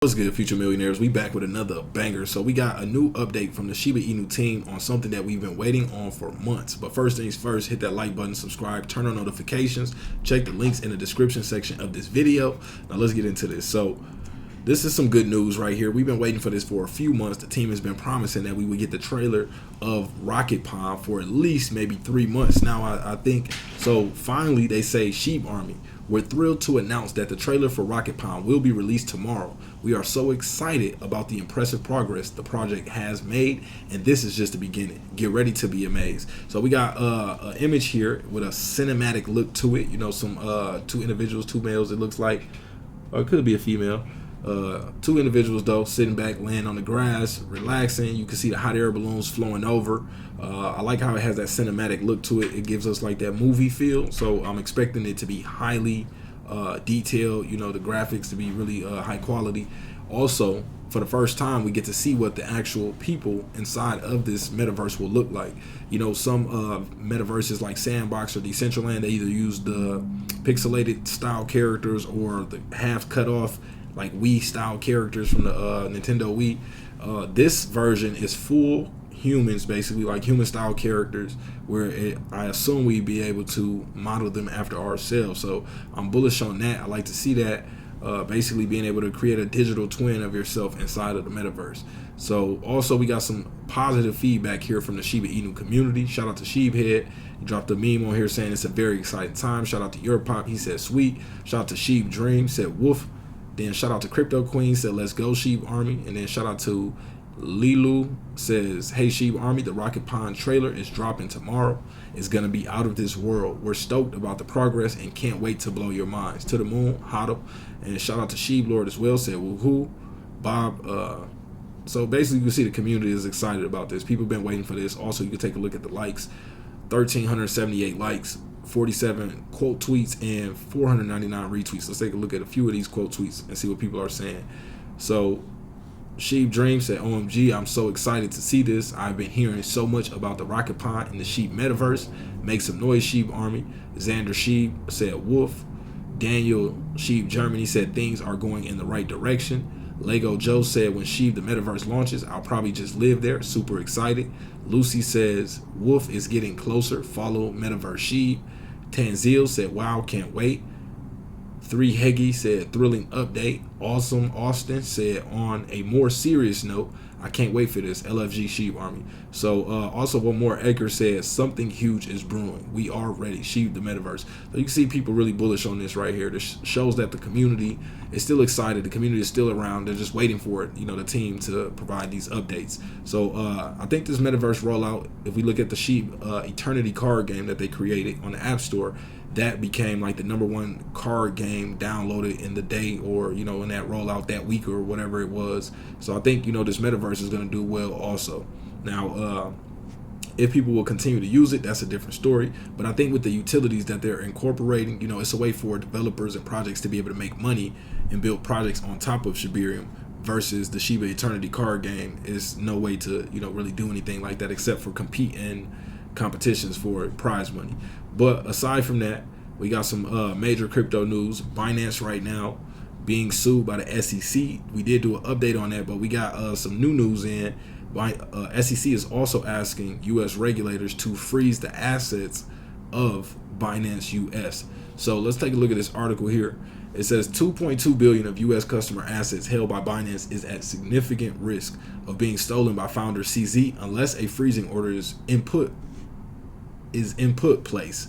What's good, future millionaires? We back with another banger. So we got a new update from the Shiba Inu team on something that we've been waiting on for months. But first things first, hit that like button, subscribe, turn on notifications, check the links in the description section of this video. Now let's get into this. So this is some good news right here. We've been waiting for this for a few months. The team has been promising that we would get the trailer of Rocket Pond for at least maybe 3 months. Now I think so. Finally, they say Sheep Army. We're thrilled to announce that the trailer for Rocket Pond will be released tomorrow. We are so excited about the impressive progress the project has made, and this is just the beginning. Get ready to be amazed. So we got an image here with a cinematic look to it. You know, some two individuals, two males, it looks like, or it could be a female. Two individuals though, sitting back, laying on the grass, relaxing. You can see the hot air balloons flowing over. I like how it has that cinematic look to it. It gives us like that movie feel. So I'm expecting it to be highly detailed. You know, the graphics to be really high quality. Also, for the first time, we get to see what the actual people inside of this metaverse will look like. You know, some metaverses like Sandbox or Decentraland, they either use the pixelated style characters or the half cut off like Wii style characters from the Nintendo Wii. This version is full humans, basically like human style characters, where I assume we'd be able to model them after ourselves. So I'm bullish on that. I like to see that, basically being able to create a digital twin of yourself inside of the metaverse. So also we got some positive feedback here from the Shiba Inu community. Shout out to Sheebhead. He dropped a meme on here saying it's a very exciting time. Shout out to Your Pop, he said sweet. Shout out to Sheep Dream, said woof. Then shout out to Crypto Queen, said let's go Sheep Army. And then shout out to Lilu, says hey Sheep Army, the Rocket Pond trailer is dropping tomorrow. It's gonna be out of this world. We're stoked about the progress and can't wait to blow your minds. To the moon, Hodl. And shout out to Sheep Lord as well, said woohoo. Bob, so basically you can see the community is excited about this. People have been waiting for this. Also, you can take a look at the likes. 1,378 likes, 47 quote tweets, and 499 retweets. Let's take a look at a few of these quote tweets and see what people are saying. So Sheep Dream said, OMG, I'm so excited to see this. I've been hearing so much about the Rocket Pond and the Sheep metaverse. Make some noise, Sheep Army. Xander Sheep said woof. Daniel Sheep Germany said things are going in the right direction. Lego Joe said when Sheep the metaverse launches, I'll probably just live there. Super excited. Lucy says Wolf is getting closer. Follow metaverse Sheep. Tanzil said wow, can't wait. 3 Heggy said thrilling update. Awesome Austin said on a more serious note, I can't wait for this. LFG Sheep Army. So also one more, Edgar said something huge is brewing. We are ready. Sheep the metaverse. So you can see people really bullish on this right here. This shows that the community is still excited. The community is still around. They're just waiting for it, you know, the team to provide these updates. So I think this metaverse rollout, if we look at the Sheep Eternity card game that they created on the App Store, that became like the #1 card game downloaded in the day, or you know, in that rollout that week or whatever it was. So I think, you know, this metaverse is going to do well also. Now if people will continue to use it, that's a different story. But I think with the utilities that they're incorporating, you know, it's a way for developers and projects to be able to make money and build projects on top of Shibarium, versus the Shiba Eternity card game is no way to, you know, really do anything like that except for compete in competitions for prize money. But aside from that, we got some major crypto news. Binance right now being sued by the SEC. We did do an update on that, but we got some new news in. SEC is also asking US regulators to freeze the assets of Binance US. So let's take a look at this article here. It says 2.2 billion of US customer assets held by Binance is at significant risk of being stolen by founder CZ unless a freezing order is input place.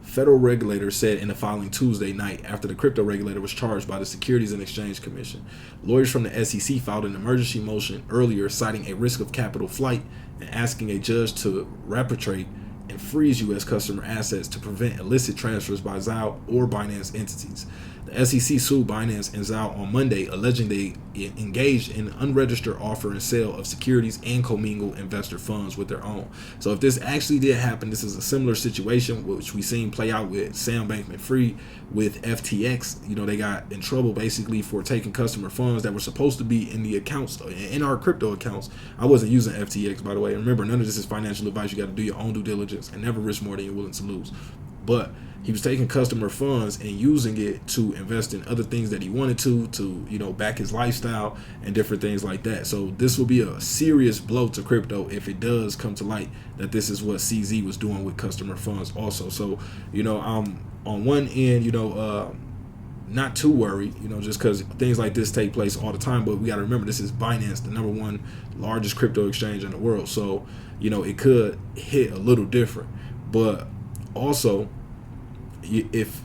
Federal regulators said in a filing Tuesday night after the crypto regulator was charged by the Securities and Exchange Commission. Lawyers from the SEC filed an emergency motion earlier citing a risk of capital flight and asking a judge to repatriate and freeze U.S. customer assets to prevent illicit transfers by Zao or Binance entities. The SEC sued Binance and Zao on Monday, alleging they engaged in unregistered offer and sale of securities and commingled investor funds with their own. So if this actually did happen, this is a similar situation which we've seen play out with Sam Bankman-Fried with FTX. You know, they got in trouble basically for taking customer funds that were supposed to be in the accounts, in our crypto accounts. I wasn't using FTX, by the way. Remember, none of this is financial advice. You got to do your own due diligence and never risk more than you're willing to lose. But he was taking customer funds and using it to invest in other things that he wanted to, you know, back his lifestyle and different things like that. So this will be a serious blow to crypto if it does come to light that this is what CZ was doing with customer funds also. So, you know, I'm on one end, you know, not too worried, you know, just because things like this take place all the time. But we got to remember, this is Binance, the #1 largest crypto exchange in the world. So, you know, it could hit a little different. But also, if,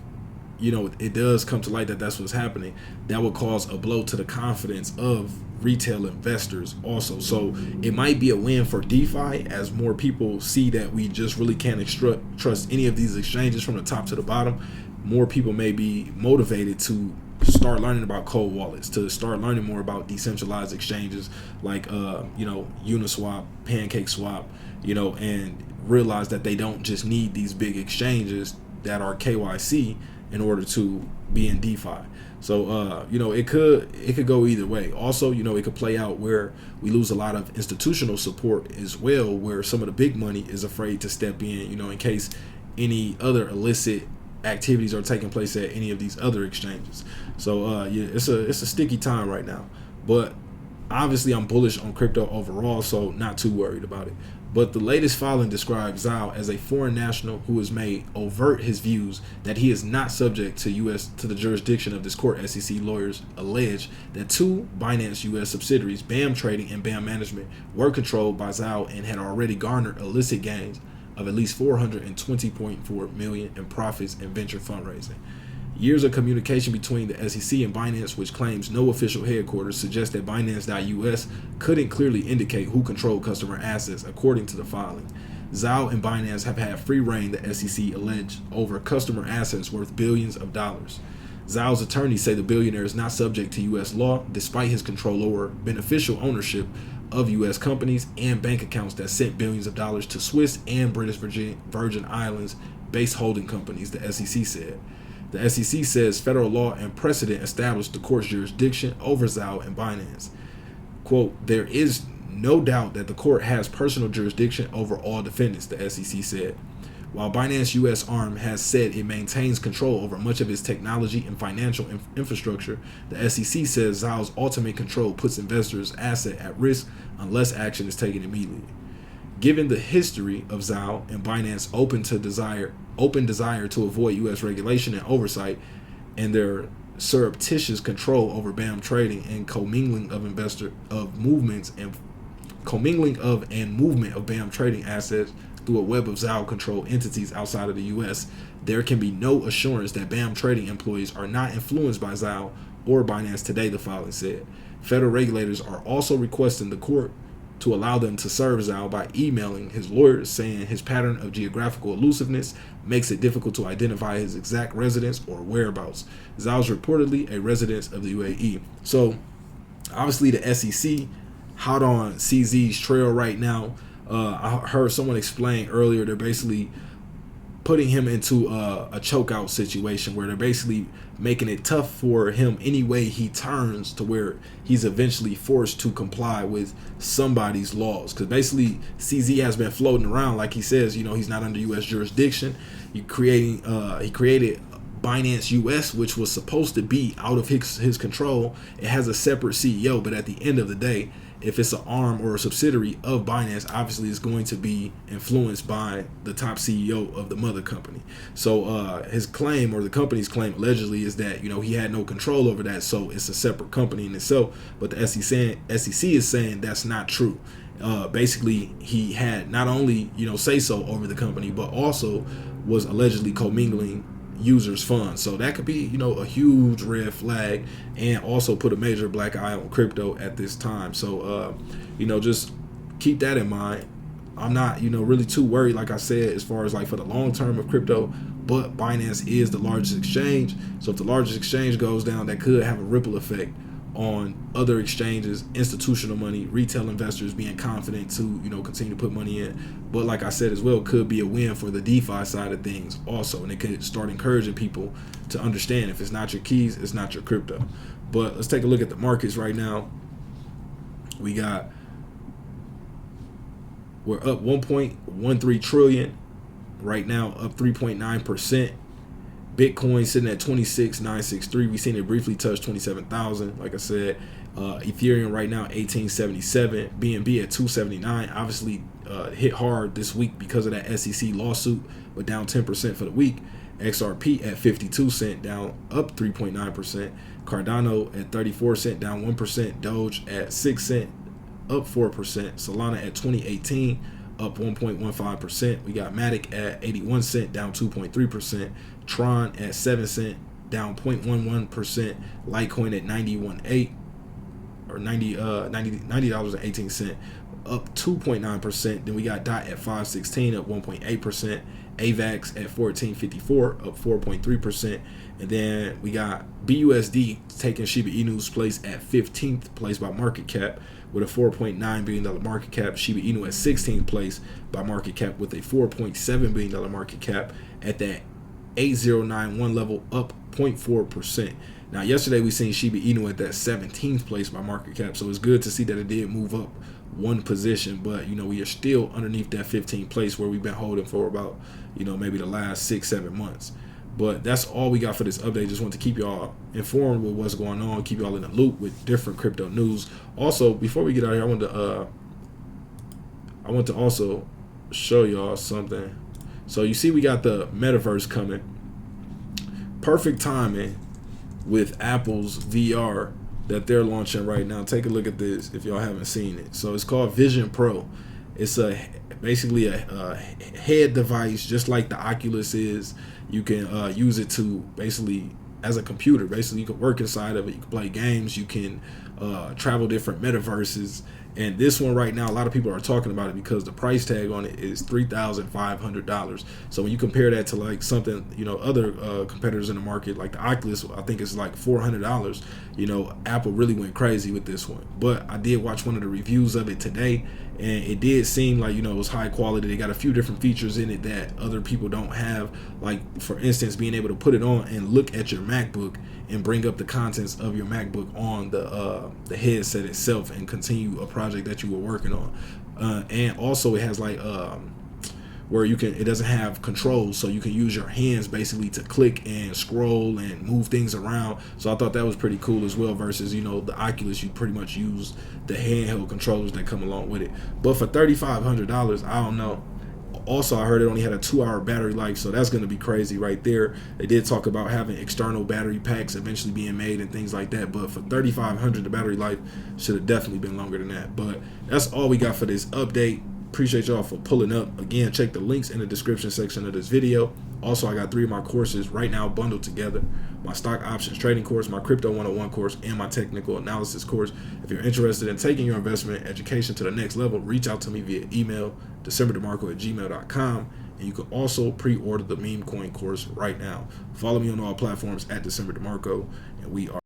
you know, it does come to light that that's what's happening, that would cause a blow to the confidence of retail investors also. So it might be a win for DeFi as more people see that we just really can't trust any of these exchanges from the top to the bottom. More people may be motivated to start learning about cold wallets, to start learning more about decentralized exchanges like you know, Uniswap, pancakeswap, you know, and realize that they don't just need these big exchanges that are KYC in order to be in DeFi. So you know, it could go either way. Also, you know, it could play out where we lose a lot of institutional support as well, where some of the big money is afraid to step in, you know, in case any other illicit activities are taking place at any of these other exchanges. So yeah, it's a sticky time right now, but obviously I'm bullish on crypto overall, so not too worried about it. But the latest filing describes Zhao as a foreign national who has made overt his views that he is not subject to the jurisdiction of this court. SEC lawyers allege that 2 Binance US subsidiaries, BAM Trading and BAM Management, were controlled by Zhao and had already garnered illicit gains of at least $420.4 million in profits and venture fundraising. Years of communication between the SEC and Binance, which claims no official headquarters, suggest that Binance.US couldn't clearly indicate who controlled customer assets, according to the filing. Zhao and Binance have had free reign, the SEC alleged, over customer assets worth billions of dollars. Zhao's attorneys say the billionaire is not subject to U.S. law, despite his control over beneficial ownership of U.S. companies and bank accounts that sent billions of dollars to Swiss and British Virgin Islands based holding companies, the SEC said. The SEC says federal law and precedent established the court's jurisdiction over Zhao and Binance. Quote, there is no doubt that the court has personal jurisdiction over all defendants, the SEC said. While Binance US arm has said it maintains control over much of its technology and financial infrastructure, the SEC says Zhao's ultimate control puts investors' assets at risk unless action is taken immediately. Given the history of Zhao and Binance open desire to avoid U.S. regulation and oversight, and their surreptitious control over BAM trading and commingling of movement of BAM trading assets through a web of Zhao-controlled entities outside of the U.S., there can be no assurance that BAM trading employees are not influenced by Zhao or Binance today, the filing said. Federal regulators are also requesting the court to allow them to serve Zhao by emailing his lawyers, saying his pattern of geographical elusiveness makes it difficult to identify his exact residence or whereabouts. Zhao's reportedly a resident of the UAE. So, obviously the SEC hot on CZ's trail right now. I heard someone explain earlier they're basically putting him into a chokeout situation where they're basically making it tough for him any way he turns, to where he's eventually forced to comply with somebody's laws. Because basically CZ has been floating around, like he says, you know, he's not under U.S. jurisdiction. He created Binance US, which was supposed to be out of his control. It has a separate CEO, but at the end of the day, if it's an arm or a subsidiary of Binance, obviously it's going to be influenced by the top CEO of the mother company. So his claim, or the company's claim allegedly, is that, you know, he had no control over that, so it's a separate company in itself. But the SEC is saying that's not true. Basically, he had not only, you know, say so over the company, but also was allegedly commingling users' funds. So that could be, you know, a huge red flag, and also put a major black eye on crypto at this time. So you know, just keep that in mind. I'm not, you know, really too worried, like I said, as far as like for the long term of crypto, but Binance is the largest exchange. So if the largest exchange goes down, that could have a ripple effect on other exchanges, institutional money, retail investors being confident to, you know, continue to put money in. But like I said as well, could be a win for the DeFi side of things also, and it could start encouraging people to understand if it's not your keys, it's not your crypto. But let's take a look at the markets right now. We're up 1.13 trillion right now, up 3.9%. Bitcoin sitting at 26,963. We seen it briefly touch 27,000. Like I said, Ethereum right now 1877. BNB at 279. Obviously hit hard this week because of that SEC lawsuit, but down 10% for the week. XRP at 52 cent, down up 3.9%. Cardano at 34 cent, down 1%. Doge at 6 cent, up 4%. Solana at 2018, up 1.15%. We got Matic at 81 cent, down 2.3%. Tron at 7 cent, down 0.11%. Litecoin at 91.8 or $90.18, up 2.9%. Then we got DOT at 516, up 1.8%. AVAX at 1454, up 4.3%. And then we got BUSD taking Shiba Inu's place at 15th place by market cap with a $4.9 billion market cap. Shiba Inu at 16th place by market cap with a $4.7 billion market cap at that 8091 level, up 0.4%. Now, yesterday we seen Shiba Inu at that 17th place by market cap, so it's good to see that it did move up one position, but we are still underneath that 15th place where we've been holding for about maybe the last 6-7 months. But that's all we got for this update. Just want to keep y'all informed with what's going on, keep y'all in the loop with different crypto news. Also, before we get out here, I want to also show y'all something. So you see we got the metaverse coming. Perfect timing with Apple's VR that they're launching right now. Take a look at this if y'all haven't seen it. So it's called Vision Pro. It's basically a head device, just like the Oculus is. You can use it to basically as a computer. Basically, you can work inside of it. You can play games. You can travel different metaverses. And this one right now, a lot of people are talking about it because the price tag on it is $3,500. So when you compare that to like something, other competitors in the market, like the Oculus, I think it's like $400. Apple really went crazy with this one. But I did watch one of the reviews of it today, and it did seem like, it was high quality. They got a few different features in it that other people don't have. Like, for instance, being able to put it on and look at your MacBook and bring up the contents of your MacBook on the headset itself and continue a project that you were working on. And also it has like where it doesn't have controls, so you can use your hands basically to click and scroll and move things around. So I thought that was pretty cool as well, versus the Oculus, you pretty much use the handheld controllers that come along with it. But for $3,500, I don't know. Also, I heard it only had a 2-hour battery life, so that's going to be crazy right there. They did talk about having external battery packs eventually being made and things like that, but for $3,500, the battery life should have definitely been longer than that. But that's all we got for this update. Appreciate y'all for pulling up. Again, check the links in the description section of this video. Also, I got 3 of my courses right now bundled together: my stock options trading course, my crypto 101 course, and my technical analysis course. If you're interested in taking your investment education to the next level, reach out to me via email, DecemberDeMarco@gmail.com, and you can also pre-order the meme coin course right now. Follow me on all platforms at DecemberDeMarco, and we are